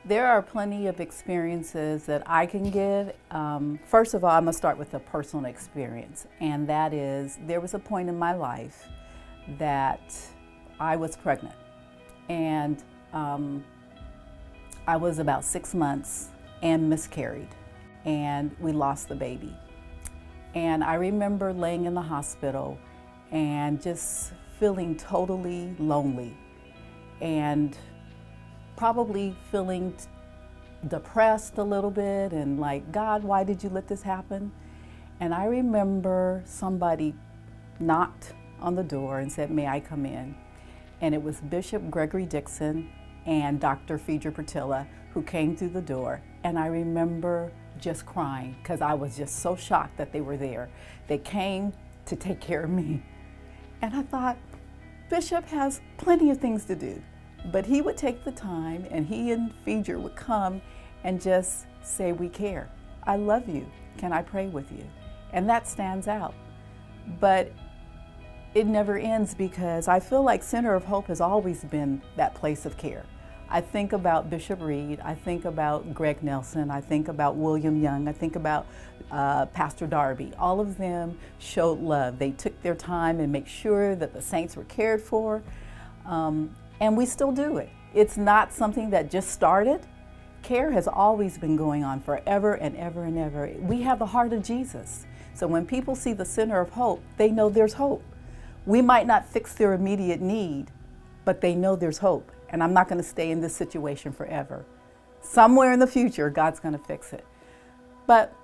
There are plenty of experiences that I can give. First of all, I'm gonna start with a personal experience, and that is there was a point in my life that I was pregnant, and I was about 6 months and miscarried, and we lost the baby. And I remember laying in the hospital and just feeling totally lonely and probably feeling depressed a little bit and like, God, why did you let this happen? And I remember somebody knocked on the door and said, may I come in? And it was Bishop Gregory Dixon and Dr. Phaedra Pertilla who came through the door. And I remember just crying because I was just so shocked that they were there. They came to take care of me. And I thought, Bishop has plenty of things to do. But he would take the time, and he and Phaedra would come and just say, we care. I love you. Can I pray with you? And that stands out. But it never ends because I feel like Center of Hope has always been that place of care. I think about Bishop Reed, I think about Greg Nelson, I think about William Young, I think about Pastor Darby. All of them showed love. They took their time and make sure that the saints were cared for. And we still do it. It's not something that just started. Care has always been going on forever and ever and ever. We have the heart of Jesus. So when people see the Center of Hope, they know there's hope. We might not fix their immediate need, but they know there's hope. And I'm not going to stay in this situation forever. Somewhere in the future, God's going to fix it. But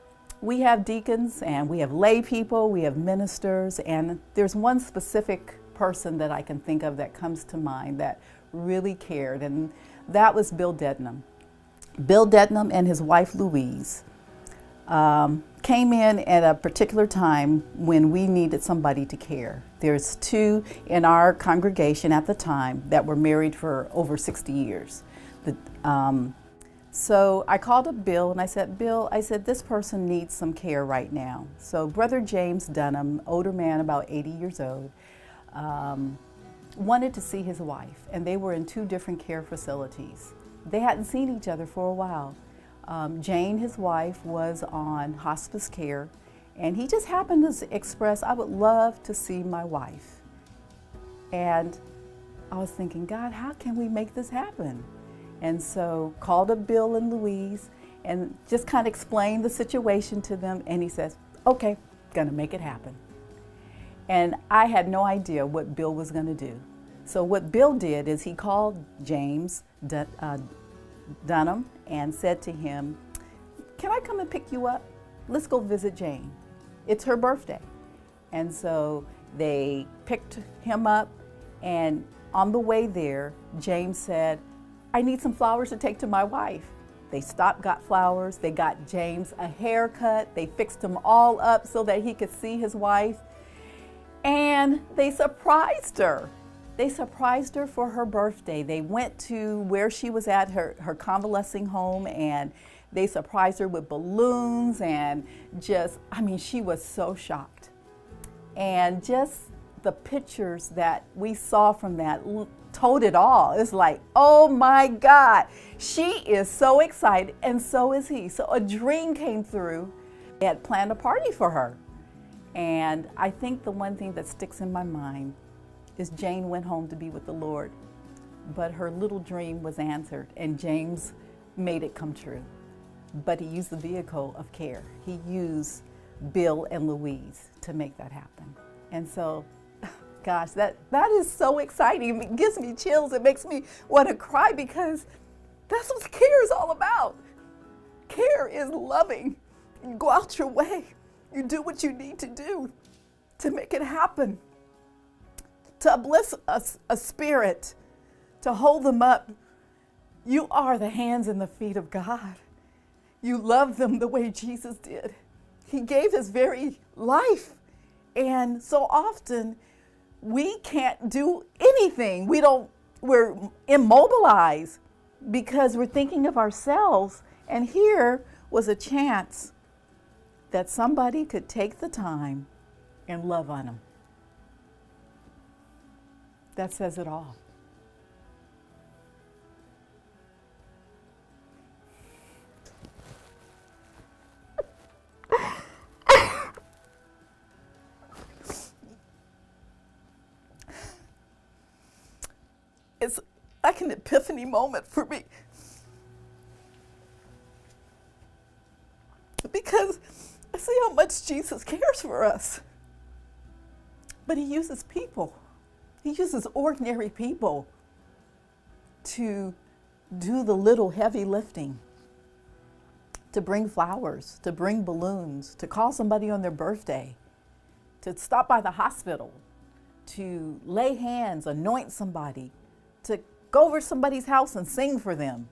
we have deacons and we have lay people, we have ministers, and there's one specific person that I can think of that comes to mind that really cared, and that was Bill Dednam. Bill Dednam and his wife Louise came in at a particular time when we needed somebody to care. There's two in our congregation at the time that were married for over 60 years. So I called up Bill and I said, Bill, this person needs some care right now. So Brother James Dunham, older man, about 80 years old, wanted to see his wife, and they were in two different care facilities. They hadn't seen each other for a while. Jane, his wife, was on hospice care, and he just happened to express, I would love to see my wife. And I was thinking, God, how can we make this happen? And so called up Bill and Louise and just kind of explained the situation to them, and he says, okay, gonna make it happen. And I had no idea what Bill was going to do. So what Bill did is he called James Dunham and said to him, can I come and pick you up? Let's go visit Jane. It's her birthday. And so they picked him up, and on the way there, James said, I need some flowers to take to my wife. They stopped, got flowers. They got James a haircut. They fixed him all up so that he could see his wife. And they surprised her. They surprised her for her birthday. They went to where she was at, her convalescing home, and they surprised her with balloons and just, she was so shocked. And just the pictures that we saw from that told it all. It's like, oh my God, she is so excited, and so is he. So a dream came through. They had planned a party for her. And I think the one thing that sticks in my mind is Jane went home to be with the Lord, but her little dream was answered, and James made it come true. But he used the vehicle of care. He used Bill and Louise to make that happen. And so, gosh, that is so exciting. It gives me chills. It makes me want to cry because that's what care is all about. Care is loving. You go out your way. You do what you need to do to make it happen, to uplift a spirit, to hold them up. You are the hands and the feet of God. You love them the way Jesus did. He gave his very life. And so often we can't do anything. We're immobilized because we're thinking of ourselves. And here was a chance that somebody could take the time and love on them. That says it all. like an epiphany moment for me. Because I see how much Jesus cares for us. But he uses people. He uses ordinary people to do the little heavy lifting, to bring flowers, to bring balloons, to call somebody on their birthday, to stop by the hospital, to lay hands, anoint somebody, to go over somebody's house and sing for them,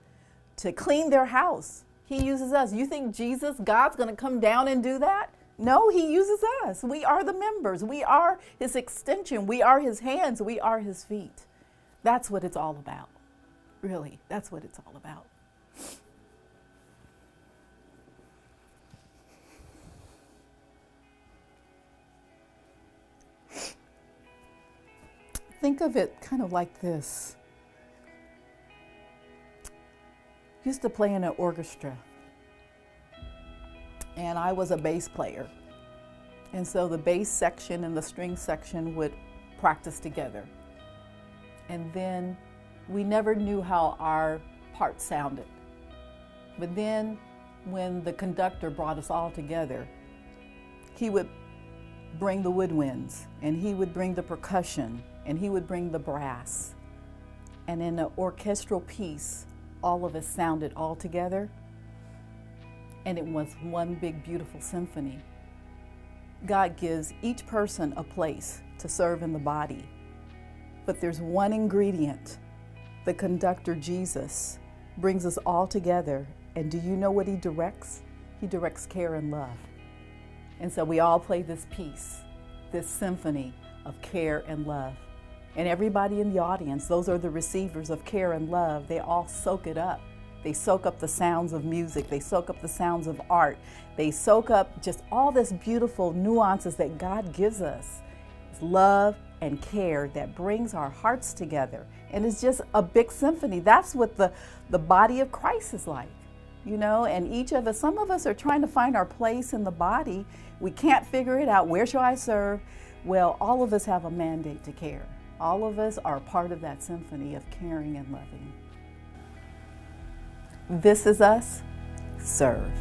to clean their house. He uses us. You think Jesus, God's going to come down and do that? No, he uses us. We are the members. We are his extension. We are his hands. We are his feet. That's what it's all about. Really, that's what it's all about. Think of it kind of like this. Used to play in an orchestra, and I was a bass player. And so the bass section and the string section would practice together. And then we never knew how our parts sounded. But then when the conductor brought us all together, he would bring the woodwinds, and he would bring the percussion, and he would bring the brass. And in an orchestral piece, all of us sounded all together, and it was one big beautiful symphony. God gives each person a place to serve in the body, but there's one ingredient. The conductor, Jesus, brings us all together, and do you know what he directs? He directs care and love. And so we all play this piece, this symphony of care and love. And everybody in the audience, those are the receivers of care and love. They all soak it up. They soak up the sounds of music. They soak up the sounds of art. They soak up just all this beautiful nuances that God gives us. It's love and care that brings our hearts together. And it's just a big symphony. That's what the body of Christ is like, you know, and each of us, some of us are trying to find our place in the body. We can't figure it out. Where shall I serve? Well, all of us have a mandate to care. All of us are part of that symphony of caring and loving. This is us. Serve.